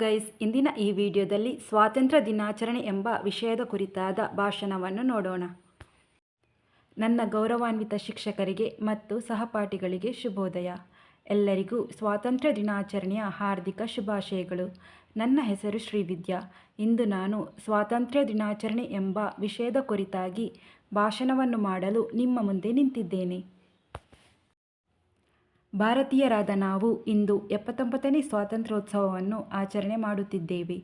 Guys, ಇಂದಿನ ಈ ವಿಡಿಯೋದಲ್ಲಿ ಸ್ವಾತಂತ್ರ್ಯ ದಿನಾಚರಣೆ ಎಂಬ ವಿಷಯದ ಕುರಿತಾದ ಭಾಷಣವನ್ನು ನೋಡೋಣ. ನನ್ನ ಗೌರವಾನ್ವಿತ ಶಿಕ್ಷಕರಿಗೆ ಮತ್ತು ಸಹಪಾಠಿಗಳಿಗೆ ಶುಭೋದಯ. ಎಲ್ಲರಿಗೂ ಸ್ವಾತಂತ್ರ್ಯ ದಿನಾಚರಣೆಯ ಹಾರ್ದಿಕ ಶುಭಾಶಯಗಳು. ನನ್ನ ಹೆಸರು ಶ್ರೀವಿದ್ಯಾ. ಇಂದು ನಾನು ಸ್ವಾತಂತ್ರ್ಯ ದಿನಾಚರಣೆ ಎಂಬ ವಿಷಯದ ಕುರಿತಾಗಿ ಭಾಷಣವನ್ನು ಮಾಡಲು ನಿಮ್ಮ ಮುಂದೆ ನಿಂತಿದ್ದೇನೆ. ಭಾರತೀಯರಾದ ನಾವು ಇಂದು 79ನೇ ಸ್ವಾತಂತ್ರ್ಯೋತ್ಸವವನ್ನು ಆಚರಣೆ ಮಾಡುತ್ತಿದ್ದೇವೆ.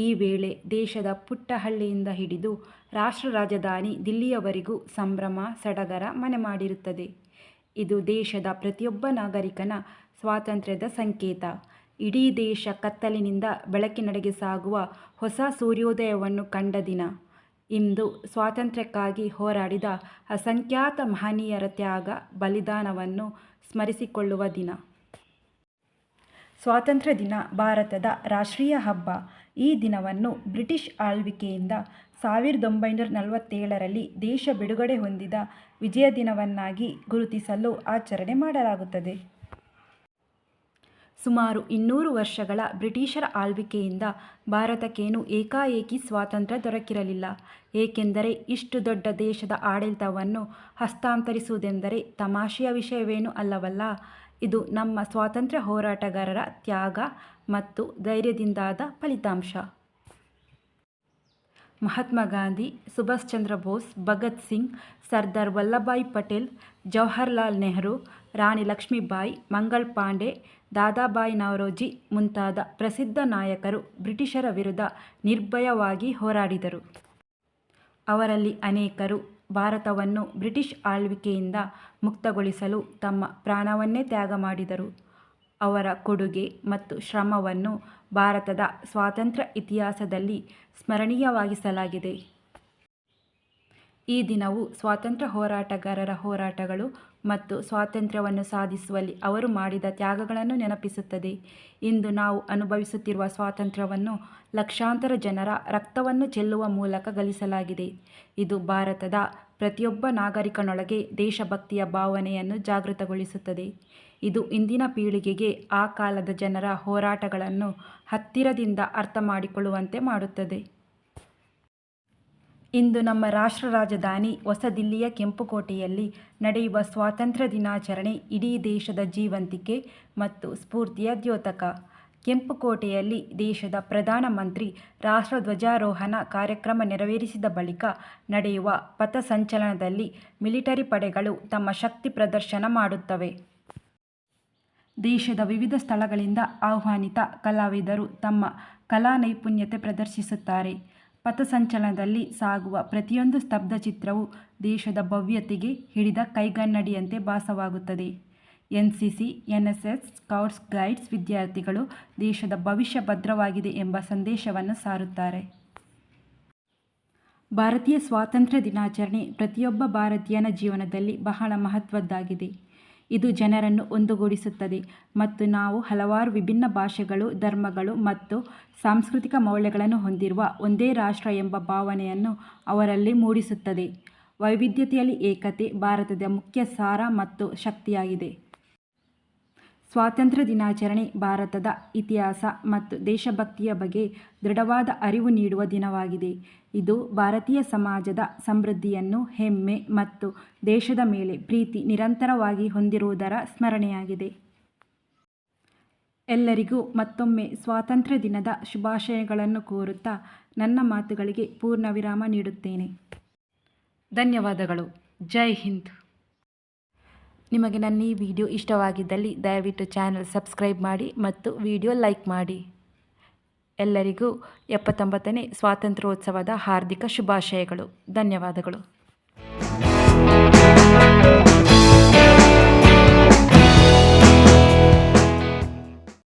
ಈ ವೇಳೆ ದೇಶದ ಪುಟ್ಟ ಹಳ್ಳಿಯಿಂದ ಹಿಡಿದು ರಾಷ್ಟ್ರ ರಾಜಧಾನಿ ದಿಲ್ಲಿಯವರೆಗೂ ಸಂಭ್ರಮ ಸಡಗರ ಮನೆ ಮಾಡಿರುತ್ತದೆ. ಇದು ದೇಶದ ಪ್ರತಿಯೊಬ್ಬ ನಾಗರಿಕನ ಸ್ವಾತಂತ್ರ್ಯದ ಸಂಕೇತ. ಇಡೀ ದೇಶ ಕತ್ತಲಿನಿಂದ ಬೆಳಕಿನೆಡೆಗೆ ಸಾಗುವ ಹೊಸ ಸೂರ್ಯೋದಯವನ್ನು ಕಂಡ ದಿನ. ಇಂದು ಸ್ವಾತಂತ್ರ್ಯಕ್ಕಾಗಿ ಹೋರಾಡಿದ ಅಸಂಖ್ಯಾತ ಮಹನೀಯರ ತ್ಯಾಗ ಬಲಿದಾನವನ್ನು ಸ್ಮರಿಸಿಕೊಳ್ಳುವ ದಿನ. ಸ್ವಾತಂತ್ರ್ಯ ದಿನ ಭಾರತದ ರಾಷ್ಟ್ರೀಯ ಹಬ್ಬ. ಈ ದಿನವನ್ನು ಬ್ರಿಟಿಷ್ ಆಳ್ವಿಕೆಯಿಂದ 1947ರಲ್ಲಿ ದೇಶ ಬಿಡುಗಡೆ ಹೊಂದಿದ ವಿಜಯ ದಿನವನ್ನಾಗಿ ಗುರುತಿಸಲು ಆಚರಣೆ ಮಾಡಲಾಗುತ್ತದೆ. ಸುಮಾರು 200 ವರ್ಷಗಳ ಬ್ರಿಟಿಷರ ಆಳ್ವಿಕೆಯಿಂದ ಭಾರತಕ್ಕೇನು ಏಕಾಏಕಿ ಸ್ವಾತಂತ್ರ್ಯ ದೊರಕಿರಲಿಲ್ಲ. ಏಕೆಂದರೆ ಇಷ್ಟು ದೊಡ್ಡ ದೇಶದ ಆಡಳಿತವನ್ನು ಹಸ್ತಾಂತರಿಸುವುದೆಂದರೆ ತಮಾಷೆಯ ವಿಷಯವೇನೂ ಅಲ್ಲವಲ್ಲ. ಇದು ನಮ್ಮ ಸ್ವಾತಂತ್ರ್ಯ ಹೋರಾಟಗಾರರ ತ್ಯಾಗ ಮತ್ತು ಧೈರ್ಯದಿಂದಾದ ಫಲಿತಾಂಶ. ಮಹಾತ್ಮ ಗಾಂಧಿ, ಸುಭಾಷ್ ಚಂದ್ರ ಬೋಸ್, ಭಗತ್ ಸಿಂಗ್, ಸರ್ದಾರ್ ವಲ್ಲಭಭಾಯಿ ಪಟೇಲ್, ಜವಾಹರ್ಲಾಲ್ ನೆಹರು, ರಾಣಿ ಲಕ್ಷ್ಮೀಬಾಯಿ, ಮಂಗಲ್ ಪಾಂಡೆ, ದಾದಾಬಾಯಿ ನವರೋಜಿ ಮುಂತಾದ ಪ್ರಸಿದ್ಧ ನಾಯಕರು ಬ್ರಿಟಿಷರ ವಿರುದ್ಧ ನಿರ್ಭಯವಾಗಿ ಹೋರಾಡಿದರು. ಅವರಲ್ಲಿ ಅನೇಕರು ಭಾರತವನ್ನು ಬ್ರಿಟಿಷ್ ಆಳ್ವಿಕೆಯಿಂದ ಮುಕ್ತಗೊಳಿಸಲು ತಮ್ಮ ಪ್ರಾಣವನ್ನೇ ತ್ಯಾಗ ಮಾಡಿದರು. ಅವರ ಕೊಡುಗೆ ಮತ್ತು ಶ್ರಮವನ್ನು ಭಾರತದ ಸ್ವಾತಂತ್ರ್ಯ ಇತಿಹಾಸದಲ್ಲಿ ಸ್ಮರಣೀಯವಾಗಿಸಲಾಗಿದೆ. ಈ ದಿನವು ಸ್ವಾತಂತ್ರ್ಯ ಹೋರಾಟಗಾರರ ಹೋರಾಟಗಳು ಮತ್ತು ಸ್ವಾತಂತ್ರ್ಯವನ್ನು ಸಾಧಿಸುವಲ್ಲಿ ಅವರು ಮಾಡಿದ ತ್ಯಾಗಗಳನ್ನು ನೆನಪಿಸುತ್ತದೆ. ಇಂದು ನಾವು ಅನುಭವಿಸುತ್ತಿರುವ ಸ್ವಾತಂತ್ರ್ಯವನ್ನು ಲಕ್ಷಾಂತರ ಜನರ ರಕ್ತವನ್ನು ಚೆಲ್ಲುವ ಮೂಲಕ ಗಳಿಸಲಾಗಿದೆ. ಇದು ಭಾರತದ ಪ್ರತಿಯೊಬ್ಬ ನಾಗರಿಕನೊಳಗೆ ದೇಶಭಕ್ತಿಯ ಭಾವನೆಯನ್ನು ಜಾಗೃತಗೊಳಿಸುತ್ತದೆ. ಇದು ಇಂದಿನ ಪೀಳಿಗೆಗೆ ಆ ಕಾಲದ ಜನರ ಹೋರಾಟಗಳನ್ನು ಹತ್ತಿರದಿಂದ ಅರ್ಥ ಮಾಡಿಕೊಳ್ಳುವಂತೆ ಮಾಡುತ್ತದೆ. ಇಂದು ನಮ್ಮ ರಾಷ್ಟ್ರ ರಾಜಧಾನಿ ಹೊಸ ದಿಲ್ಲಿಯ ಕೆಂಪುಕೋಟೆಯಲ್ಲಿ ನಡೆಯುವ ಸ್ವಾತಂತ್ರ್ಯ ದಿನಾಚರಣೆ ಇಡೀ ದೇಶದ ಜೀವಂತಿಕೆ ಮತ್ತು ಸ್ಫೂರ್ತಿಯ ದ್ಯೋತಕ. ಕೆಂಪುಕೋಟೆಯಲ್ಲಿ ದೇಶದ ಪ್ರಧಾನಮಂತ್ರಿ ರಾಷ್ಟ್ರಧ್ವಜಾರೋಹಣ ಕಾರ್ಯಕ್ರಮ ನೆರವೇರಿಸಿದ ಬಳಿಕ ನಡೆಯುವ ಪಥಸಂಚಲನದಲ್ಲಿ ಮಿಲಿಟರಿ ಪಡೆಗಳು ತಮ್ಮ ಶಕ್ತಿ ಪ್ರದರ್ಶನ ಮಾಡುತ್ತವೆ. ದೇಶದ ವಿವಿಧ ಸ್ಥಳಗಳಿಂದ ಆಹ್ವಾನಿತ ಕಲಾವಿದರು ತಮ್ಮ ಕಲಾ ನೈಪುಣ್ಯತೆ ಪ್ರದರ್ಶಿಸುತ್ತಾರೆ. ಪಥಸಂಚಲನದಲ್ಲಿ ಸಾಗುವ ಪ್ರತಿಯೊಂದು ಸ್ತಬ್ಧ ಚಿತ್ರವು ದೇಶದ ಭವ್ಯತೆಗೆ ಹಿಡಿದ ಕೈಗನ್ನಡಿಯಂತೆ ಭಾಸವಾಗುತ್ತದೆ. NCC, NSS, ಸ್ಕೌಟ್ಸ್ ಗೈಡ್ಸ್ ವಿದ್ಯಾರ್ಥಿಗಳು ದೇಶದ ಭವಿಷ್ಯ ಭದ್ರವಾಗಿದೆ ಎಂಬ ಸಂದೇಶವನ್ನು ಸಾರುತ್ತಾರೆ. ಭಾರತೀಯ ಸ್ವಾತಂತ್ರ್ಯ ದಿನಾಚರಣೆ ಪ್ರತಿಯೊಬ್ಬ ಭಾರತೀಯನ ಜೀವನದಲ್ಲಿ ಬಹಳ ಮಹತ್ವದ್ದಾಗಿದೆ. ಇದು ಜನರನ್ನು ಒಂದುಗೂಡಿಸುತ್ತದೆ ಮತ್ತು ನಾವು ಹಲವಾರು ವಿಭಿನ್ನ ಭಾಷೆಗಳು, ಧರ್ಮಗಳು ಮತ್ತು ಸಾಂಸ್ಕೃತಿಕ ಮೌಲ್ಯಗಳನ್ನು ಹೊಂದಿರುವ ಒಂದೇ ರಾಷ್ಟ್ರ ಎಂಬ ಭಾವನೆಯನ್ನು ಅವರಲ್ಲಿ ಮೂಡಿಸುತ್ತದೆ. ವೈವಿಧ್ಯತೆಯಲ್ಲಿ ಏಕತೆ ಭಾರತದ ಮುಖ್ಯ ಸಾರ ಮತ್ತು ಶಕ್ತಿಯಾಗಿದೆ. ಸ್ವಾತಂತ್ರ್ಯ ದಿನಾಚರಣೆ ಭಾರತದ ಇತಿಹಾಸ ಮತ್ತು ದೇಶಭಕ್ತಿಯ ಬಗ್ಗೆ ದೃಢವಾದ ಅರಿವು ನೀಡುವ ದಿನವಾಗಿದೆ. ಇದು ಭಾರತೀಯ ಸಮಾಜದ ಸಮೃದ್ಧಿಯನ್ನು, ಹೆಮ್ಮೆ ಮತ್ತು ದೇಶದ ಮೇಲೆ ಪ್ರೀತಿ ನಿರಂತರವಾಗಿ ಹೊಂದಿರುವುದರ ಸ್ಮರಣೆಯಾಗಿದೆ. ಎಲ್ಲರಿಗೂ ಮತ್ತೊಮ್ಮೆ ಸ್ವಾತಂತ್ರ್ಯ ದಿನದ ಶುಭಾಶಯಗಳನ್ನು ಕೋರುತ್ತಾ ನನ್ನ ಮಾತುಗಳಿಗೆ ಪೂರ್ಣ ವಿರಾಮ ನೀಡುತ್ತೇನೆ. ಧನ್ಯವಾದಗಳು. ಜೈ ಹಿಂದ್. ನಿಮಗೆ ನನ್ನ ಈ ವಿಡಿಯೋ ಇಷ್ಟವಾಗಿದ್ದಲ್ಲಿ ದಯವಿಟ್ಟು ಚಾನಲ್ ಸಬ್ಸ್ಕ್ರೈಬ್ ಮಾಡಿ ಮತ್ತು ವಿಡಿಯೋ ಲೈಕ್ ಮಾಡಿ. ಎಲ್ಲರಿಗೂ 79ನೇ ಸ್ವಾತಂತ್ರ್ಯೋತ್ಸವದ ಹಾರ್ದಿಕ ಶುಭಾಶಯಗಳು. ಧನ್ಯವಾದಗಳು.